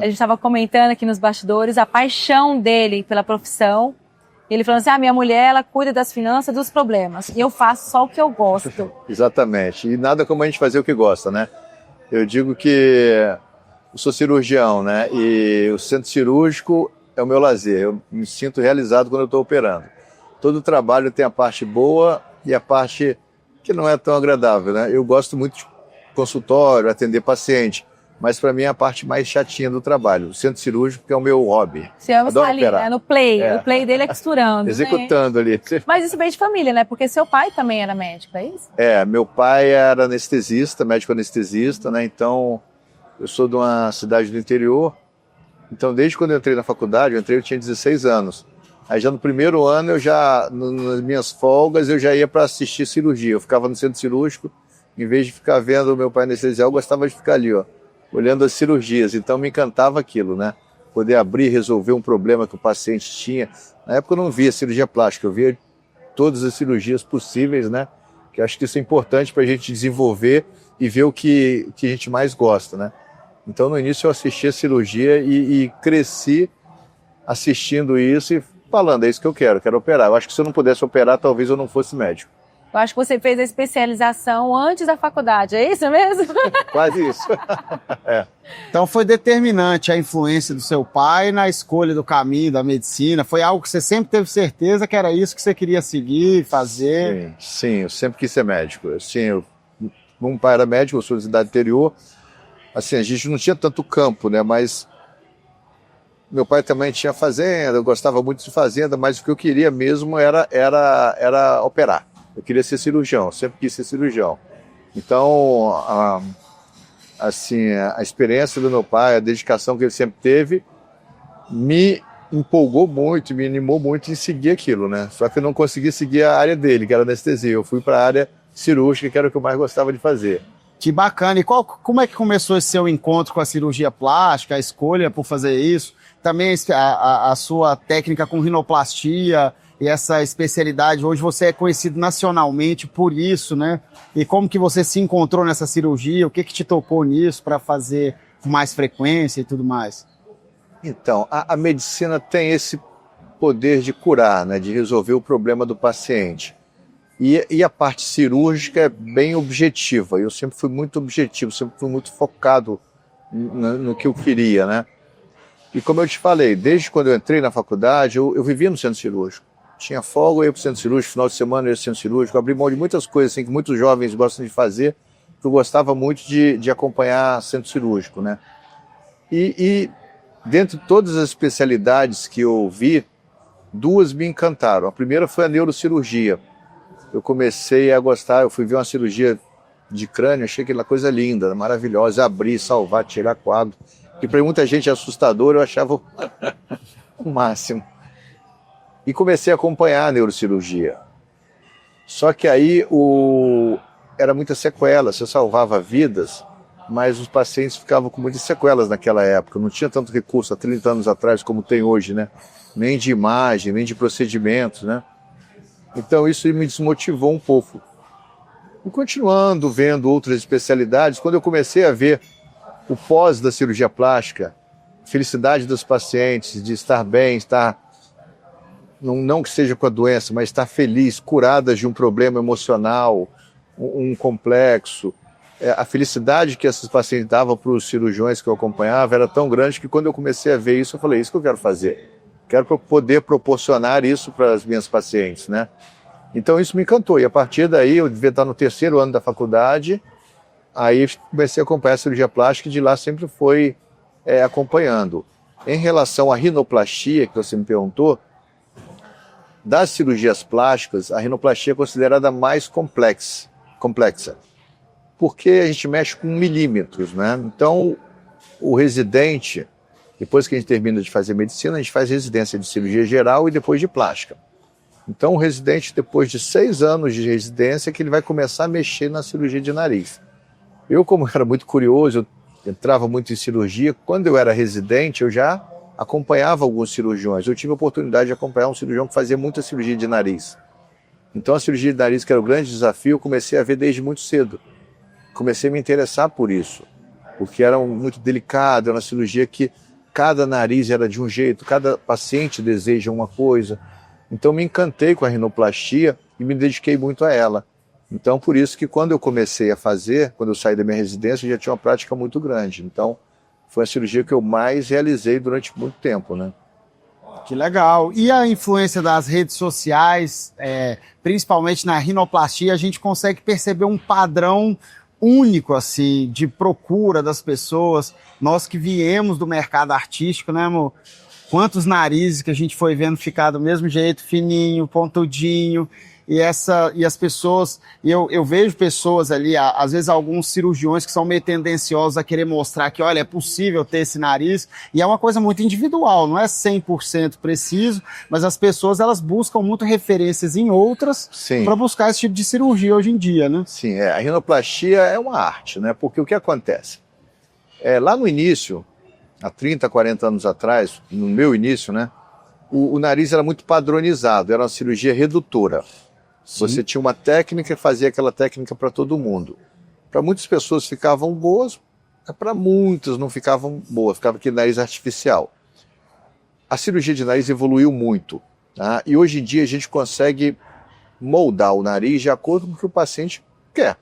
A gente estava comentando aqui nos bastidores a paixão dele pela profissão. Ele falando assim, minha mulher, ela cuida das finanças, dos problemas. E eu faço só o que eu gosto. Exatamente. E nada como a gente fazer o que gosta, né? Eu digo que eu sou cirurgião, né? E o centro cirúrgico é o meu lazer. Eu me sinto realizado quando eu estou operando. Todo trabalho tem a parte boa e a parte que não é tão agradável, né? Eu gosto muito de consultório, atender paciente. Mas para mim é a parte mais chatinha do trabalho. O centro cirúrgico que é o meu hobby. Você ama estar ali, né? No play. O play dele é costurando. Executando, né? Ali. Mas isso veio de família, né? Porque seu pai também era médico, é isso? Meu pai era anestesista, médico anestesista, né? Então, eu sou de uma cidade do interior. Então, desde quando eu entrei na faculdade, eu tinha 16 anos. Aí já no primeiro ano, nas minhas folgas, eu já ia para assistir cirurgia. Eu ficava no centro cirúrgico, em vez de ficar vendo o meu pai anestesiar, eu gostava de ficar ali, olhando as cirurgias. Então me encantava aquilo, né? Poder abrir e resolver um problema que o paciente tinha. Na época eu não via cirurgia plástica, eu via todas as cirurgias possíveis, né? Que acho que isso é importante para a gente desenvolver e ver o que a gente mais gosta, né? Então no início eu assisti a cirurgia e cresci assistindo isso e falando, é isso que eu quero operar. Eu acho que se eu não pudesse operar, talvez eu não fosse médico. Eu acho que você fez a especialização antes da faculdade, é isso mesmo? Quase isso. Então foi determinante a influência do seu pai na escolha do caminho da medicina? Foi algo que você sempre teve certeza que era isso que você queria seguir, fazer? Sim, eu sempre quis ser médico. Sim, meu pai era médico, eu sou da cidade interior. Assim, a gente não tinha tanto campo, né? Mas meu pai também tinha fazenda, eu gostava muito de fazenda, mas o que eu queria mesmo era operar. Eu queria ser cirurgião, sempre quis ser cirurgião. Então, a experiência do meu pai, a dedicação que ele sempre teve, me empolgou muito, me animou muito em seguir aquilo, né? Só que eu não consegui seguir a área dele, que era anestesia. Eu fui para a área cirúrgica, que era o que eu mais gostava de fazer. Que bacana. E como é que começou esse seu encontro com a cirurgia plástica, a escolha por fazer isso? Também a sua técnica com rinoplastia e essa especialidade, hoje você é conhecido nacionalmente por isso, né? E como que você se encontrou nessa cirurgia? O que te tocou nisso para fazer com mais frequência e tudo mais? Então, a medicina tem esse poder de curar, né? De resolver o problema do paciente. E a parte cirúrgica é bem objetiva. Eu sempre fui muito objetivo, sempre fui muito focado no que eu queria, né? E como eu te falei, desde quando eu entrei na faculdade, eu vivia no centro cirúrgico. Tinha folga, eu ia para o centro cirúrgico, final de semana eu ia para o centro cirúrgico, abri mão de muitas coisas assim, que muitos jovens gostam de fazer, que eu gostava muito de acompanhar centro cirúrgico, né? E dentre todas as especialidades que eu vi, duas me encantaram. A primeira foi a neurocirurgia. Eu comecei a gostar, eu fui ver uma cirurgia de crânio, achei aquela coisa linda, maravilhosa, abrir, salvar, tirar quadro, que para muita gente é assustador, eu achava o máximo. E comecei a acompanhar a neurocirurgia. Só que aí era muita sequela, você salvava vidas, mas os pacientes ficavam com muitas sequelas naquela época. Não tinha tanto recurso há 30 anos atrás como tem hoje, né? Nem de imagem, nem de procedimentos, né? Então isso me desmotivou um pouco. E continuando vendo outras especialidades, quando eu comecei a ver o pós da cirurgia plástica, felicidade dos pacientes, de estar bem, não que seja com a doença, mas estar feliz, curadas de um problema emocional, um complexo. A felicidade que esses pacientes davam para os cirurgiões que eu acompanhava era tão grande que quando eu comecei a ver isso, eu falei, isso que eu quero fazer. Quero poder proporcionar isso para as minhas pacientes, né? Então isso me encantou. E a partir daí, eu devia estar no 3º ano da faculdade, aí comecei a acompanhar a cirurgia plástica e de lá sempre foi acompanhando. Em relação à rinoplastia, que você me perguntou, das cirurgias plásticas, a rinoplastia é considerada mais complexa, porque a gente mexe com milímetros, né? Então, o residente, depois que a gente termina de fazer medicina, a gente faz residência de cirurgia geral e depois de plástica. Então, o residente, depois de 6 anos de residência, que ele vai começar a mexer na cirurgia de nariz. Eu, como era muito curioso, eu entrava muito em cirurgia, quando eu era residente, eu já acompanhava alguns cirurgiões. Eu tive a oportunidade de acompanhar um cirurgião que fazia muita cirurgia de nariz. Então a cirurgia de nariz, que era o grande desafio, eu comecei a ver desde muito cedo. Comecei a me interessar por isso, porque era muito delicado, era uma cirurgia que cada nariz era de um jeito, cada paciente deseja uma coisa. Então me encantei com a rinoplastia e me dediquei muito a ela. Então por isso que quando eu comecei a fazer, quando eu saí da minha residência, eu já tinha uma prática muito grande. Então foi a cirurgia que eu mais realizei durante muito tempo, né? Que legal. E a influência das redes sociais, principalmente na rinoplastia, a gente consegue perceber um padrão único, assim, de procura das pessoas. Nós que viemos do mercado artístico, né, amor? Quantos narizes que a gente foi vendo ficar do mesmo jeito, fininho, pontudinho. E as pessoas, eu vejo pessoas ali, às vezes alguns cirurgiões que são meio tendenciosos a querer mostrar que, olha, é possível ter esse nariz, e é uma coisa muito individual, não é 100% preciso, mas as pessoas, elas buscam muito referências em outras para buscar esse tipo de cirurgia hoje em dia, né? Sim, a rinoplastia é uma arte, né? Porque o que acontece? Lá no início, há 30, 40 anos atrás, no meu início, né? O nariz era muito padronizado, era uma cirurgia redutora. Sim. Você tinha uma técnica e fazia aquela técnica para todo mundo. Para muitas pessoas ficavam boas, para muitas não ficavam boas, ficava aquele nariz artificial. A cirurgia de nariz evoluiu muito, tá? E hoje em dia a gente consegue moldar o nariz de acordo com o que o paciente quer.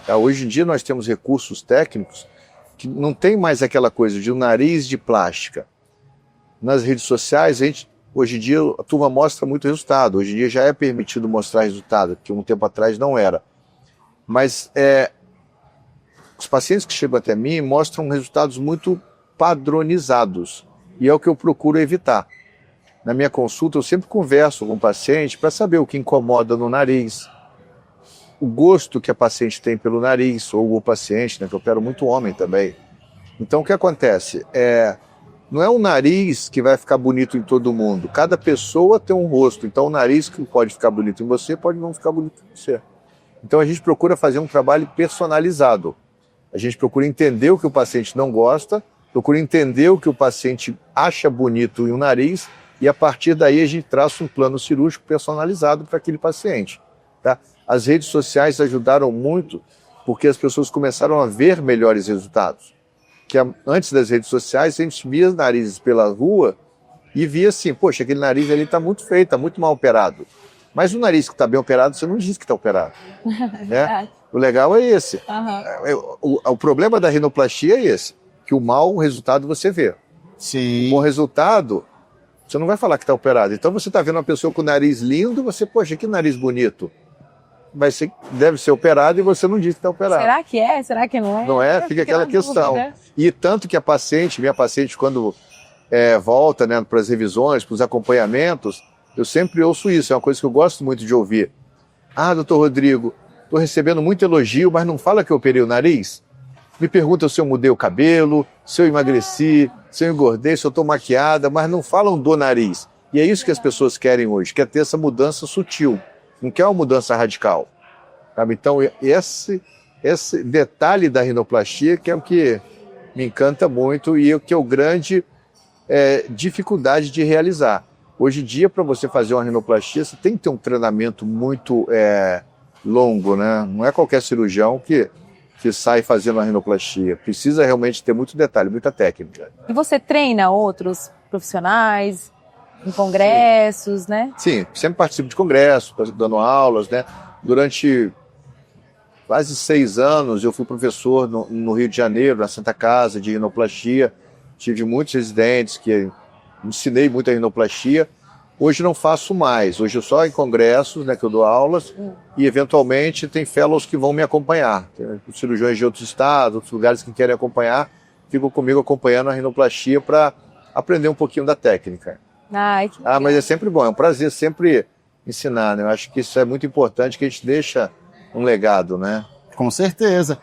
Tá? Hoje em dia nós temos recursos técnicos que não tem mais aquela coisa de um nariz de plástica. Nas redes sociais, hoje em dia a turma mostra muito resultado. Hoje em dia já é permitido mostrar resultado, que um tempo atrás não era. Mas os pacientes que chegam até mim mostram resultados muito padronizados. E é o que eu procuro evitar. Na minha consulta eu sempre converso com o paciente para saber o que incomoda no nariz, o gosto que a paciente tem pelo nariz, ou o paciente, né, que eu opero muito homem também. Então o que acontece? Não é o nariz que vai ficar bonito em todo mundo. Cada pessoa tem um rosto. Então o nariz que pode ficar bonito em você pode não ficar bonito em você. Então a gente procura fazer um trabalho personalizado. A gente procura entender o que o paciente não gosta, procura entender o que o paciente acha bonito em um nariz e a partir daí a gente traça um plano cirúrgico personalizado para aquele paciente. Tá? As redes sociais ajudaram muito porque as pessoas começaram a ver melhores resultados. Que antes das redes sociais, a gente via narizes pela rua e via assim, poxa, aquele nariz ali está muito feio, está muito mal operado. Mas o nariz que está bem operado, você não diz que está operado. Né? O legal é esse. O problema da rinoplastia é esse, que o mau resultado você vê. Sim. O bom resultado, você não vai falar que está operado. Então você está vendo uma pessoa com o nariz lindo, você, poxa, que nariz bonito. Deve ser operado e você não diz que está operado. Será que é? Será que não é? Não é? Fica aquela questão. Né? E tanto que minha paciente, quando volta, né, para as revisões, para os acompanhamentos, eu sempre ouço isso, é uma coisa que eu gosto muito de ouvir. Ah, doutor Rodrigo, estou recebendo muito elogio, mas não fala que eu operei o nariz? Me pergunta se eu mudei o cabelo, se eu emagreci, se eu engordei, se eu estou maquiada, mas não falam do nariz. E é isso que as pessoas querem hoje, quer ter essa mudança sutil. Não quer uma mudança radical. Sabe? Então, esse detalhe da rinoplastia que é o que me encanta muito e que é o grande dificuldade de realizar. Hoje em dia, para você fazer uma rinoplastia, você tem que ter um treinamento muito longo, né? Não é qualquer cirurgião que sai fazendo uma rinoplastia. Precisa realmente ter muito detalhe, muita técnica. E você treina outros profissionais em congressos, Sim. Né? Sim, sempre participo de congressos, dando aulas, né? Durante quase 6 anos eu fui professor no Rio de Janeiro, na Santa Casa de rinoplastia. Tive muitos residentes que ensinei muito a rinoplastia. Hoje não faço mais, hoje eu só em congressos, né, que eu dou aulas e eventualmente tem fellows que vão me acompanhar. Tem cirurgiões de outros estados, outros lugares que querem acompanhar, ficam comigo acompanhando a rinoplastia para aprender um pouquinho da técnica. Mas é sempre bom, é um prazer sempre ensinar, né? Eu acho que isso é muito importante, que a gente deixa um legado, né? Com certeza.